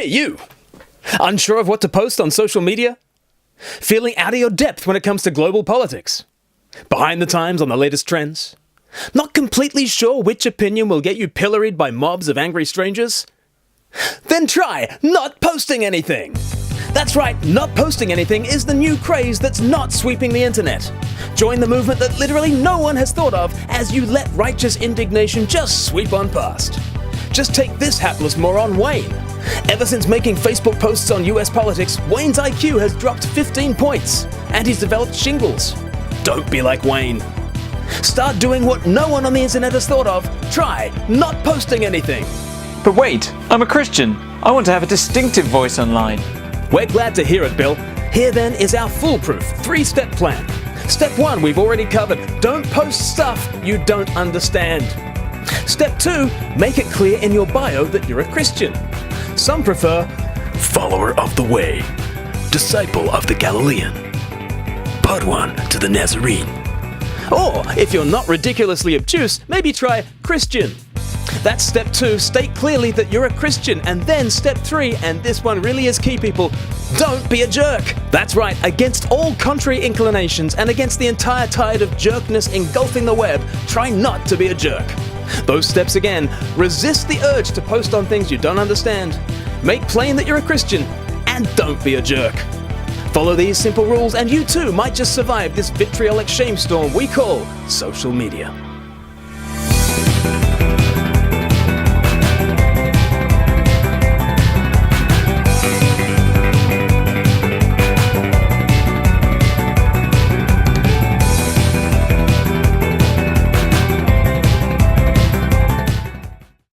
Hey, you! Unsure of what to post on social media? Feeling out of your depth when it comes to global politics? Behind the times on the latest trends? Not completely sure which opinion will get you pilloried by mobs of angry strangers? Then try not posting anything! That's right, not posting anything is the new craze that's not sweeping the internet. Join the movement that literally no one has thought of as you let righteous indignation just sweep on past. Just take this hapless moron, Wayne. Ever since making Facebook posts on US politics, Wayne's IQ has dropped 15 points, and he's developed shingles. Don't be like Wayne. Start doing what no one on the internet has thought of. Try not posting anything. But wait, I'm a Christian. I want to have a distinctive voice online. We're glad to hear it, Bill. Here then is our foolproof 3-step plan. Step 1 we've already covered. Don't post stuff you don't understand. Step 2, make it clear in your bio that you're a Christian. Some prefer follower of the way, disciple of the Galilean, Padawan to the Nazarene. Or, if you're not ridiculously obtuse, maybe try Christian. That's step 2, state clearly that you're a Christian. And then step 3, and this one really is key, people, don't be a jerk. That's right, against all contrary inclinations and against the entire tide of jerkness engulfing the web, try not to be a jerk. Those steps again: resist the urge to post on things you don't understand, make plain that you're a Christian, and don't be a jerk. Follow these simple rules and you too might just survive this vitriolic shame storm we call social media.